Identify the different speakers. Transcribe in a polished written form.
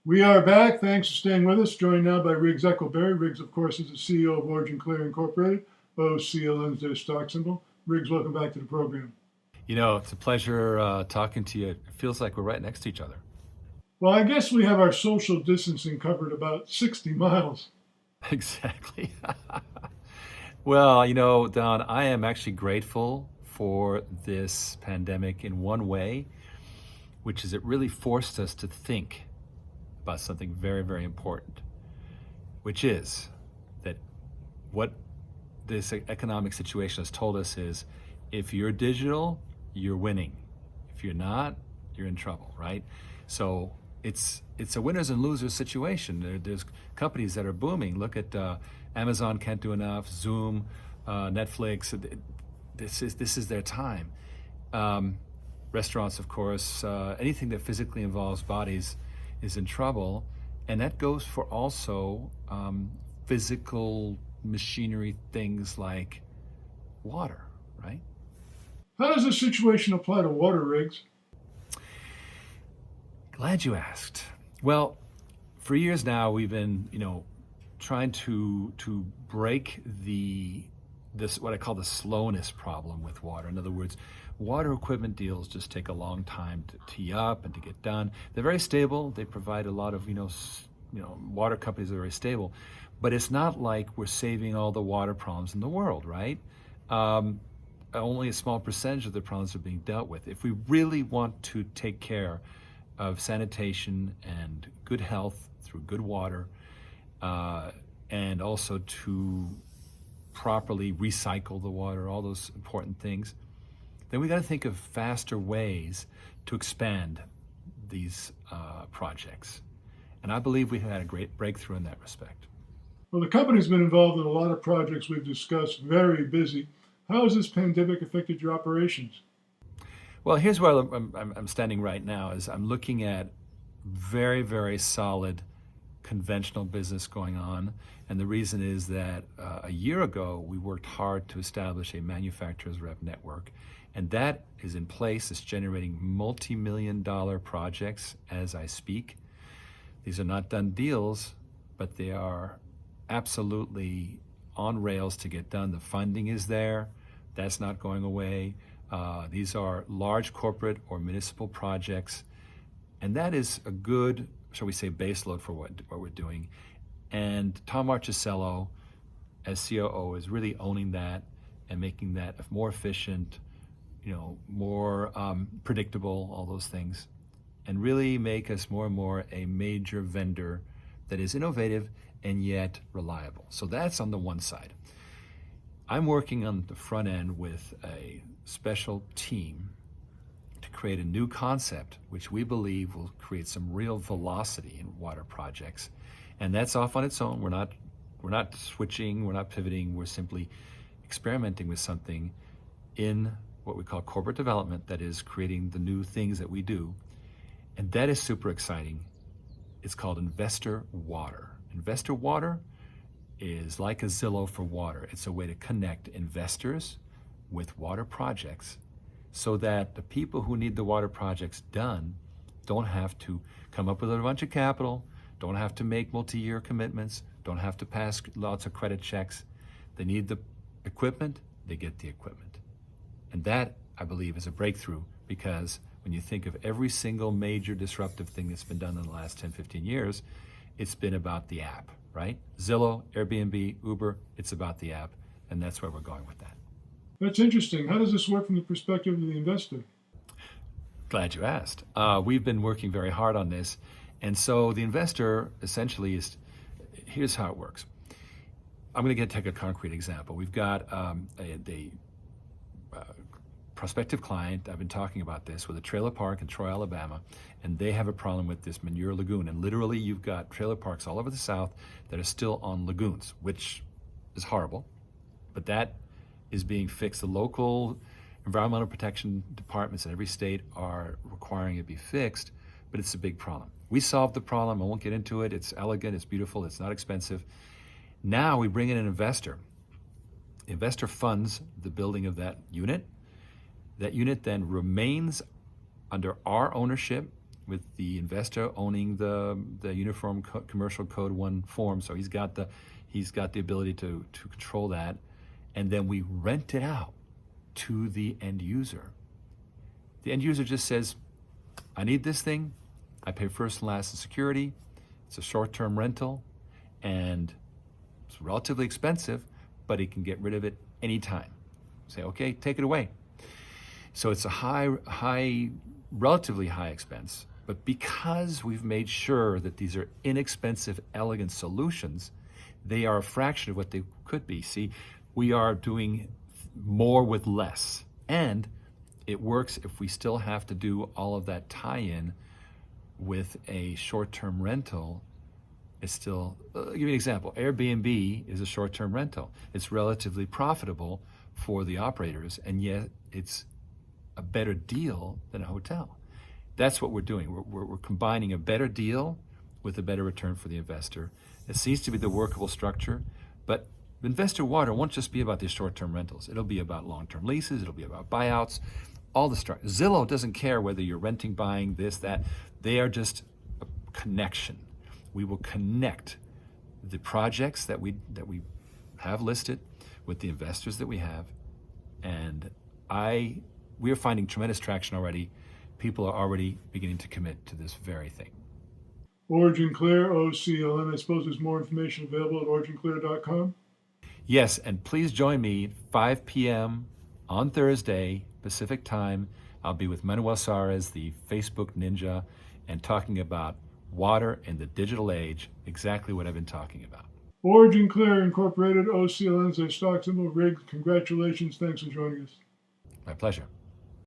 Speaker 1: We are back. Thanks for staying with us. Joined now by Riggs Eckelberry. Riggs, of course, is the CEO of OriginClear Incorporated. OCLN is their stock symbol. Riggs, welcome back to the program.
Speaker 2: It's a pleasure talking to you. It feels like we're right next to each other.
Speaker 1: Well, I guess we have our social distancing covered about 60 miles.
Speaker 2: Exactly. Well, Don, I am actually grateful for this pandemic in one way, which is it really forced us to think about something very, very important, which is that what this economic situation has told us is if you're digital, you're winning. If you're not, you're in trouble, right? So it's a winners and losers situation. There's companies that are booming. Look at Amazon can't do enough, Zoom, Netflix. This is their time. Restaurants, of course, anything that physically involves bodies is in trouble, and that goes for also physical machinery things like water, right?
Speaker 1: How does this situation apply to water, Riggs?
Speaker 2: Glad you asked. Well, for years now, we've been, trying to break this what I call the slowness problem with water. In other words, water equipment deals just take a long time to tee up and to get done. They're very stable. They provide a lot of water companies are very stable, but it's not like we're saving all the water problems in the world, right? Only a small percentage of the problems are being dealt with. If we really want to take care of sanitation and good health through good water, and also to properly recycle the water, all those important things, then we got to think of faster ways to expand these projects. And I believe we had a great breakthrough in that respect.
Speaker 1: Well, the company's been involved in a lot of projects we've discussed, very busy. How has this pandemic affected your operations?
Speaker 2: Well, here's where I'm standing right now is I'm looking at very, very solid conventional business going on. And the reason is that a year ago, we worked hard to establish a manufacturer's rep network. And that is in place. It's generating multi-million-dollar projects as I speak. These are not done deals, but they are absolutely on rails to get done. The funding is there. That's not going away. These are large corporate or municipal projects, and that is a good, shall we say, baseload for what we're doing. And Tom Marchisello, as COO, is really owning that and making that more efficient, more predictable, all those things, and really make us more and more a major vendor that is innovative and yet reliable. So that's on the one side. I'm working on the front end with a special team to create a new concept which we believe will create some real velocity in water projects. And that's off on its own. We're not switching, we're not pivoting, we're simply experimenting with something in what we call corporate development, that is creating the new things that we do. And that is super exciting. It's called Investor Water. Investor Water is like a Zillow for water. It's a way to connect investors with water projects so that the people who need the water projects done don't have to come up with a bunch of capital, don't have to make multi-year commitments, don't have to pass lots of credit checks. They need the equipment, they get the equipment. And that, I believe, is a breakthrough, because when you think of every single major disruptive thing that's been done in the last 10, 15 years, it's been about the app, right? Zillow, Airbnb, Uber, it's about the app, and that's where we're going with that.
Speaker 1: That's interesting. How does this work from the perspective of the investor?
Speaker 2: Glad you asked. We've been working very hard on this, and so the investor essentially here's how it works. I'm going to take a concrete example. We've got a prospective client. I've been talking about this with a trailer park in Troy, Alabama, and they have a problem with this manure lagoon. And literally, you've got trailer parks all over the South that are still on lagoons, which is horrible, but that is being fixed. The local environmental protection departments in every state are requiring it be fixed, but it's a big problem. We solved the problem. I won't get into it. It's elegant, it's beautiful, it's not expensive. Now we bring in an investor. The investor funds the building of that unit. That unit then remains under our ownership with the investor owning the Uniform Commercial Code 1 form. So he's got the ability to control that. And then we rent it out to the end user. The end user just says, I need this thing. I pay first and last in security. It's a short-term rental, and it's relatively expensive, but he can get rid of it anytime. Say, okay, take it away. So it's a relatively high expense, but because we've made sure that these are inexpensive, elegant solutions, they are a fraction of what they could be. See, we are doing more with less, and it works if we still have to do all of that tie-in with a short-term rental. It's still, I'll give you an example. Airbnb is a short-term rental. It's relatively profitable for the operators, and yet it's a better deal than a hotel. That's what we're doing. We're combining a better deal with a better return for the investor. It seems to be the workable structure, but investor water won't just be about these short-term rentals. It'll be about long-term leases. It'll be about buyouts, all the structure. Zillow doesn't care whether you're renting, buying, this, that. They are just a connection. We will connect the projects that we have listed with the investors that we have, and we are finding tremendous traction already. People are already beginning to commit to this very thing.
Speaker 1: OriginClear, OCLN. I suppose there's more information available at OriginClear.com.
Speaker 2: Yes, and please join me 5 p.m. on Thursday, Pacific time. I'll be with Manuel Sares, the Facebook ninja, and talking about water in the digital age, exactly what I've been talking about.
Speaker 1: OriginClear Incorporated, OCLN, their stock symbol, Riggs. Congratulations. Thanks for joining us.
Speaker 2: My pleasure.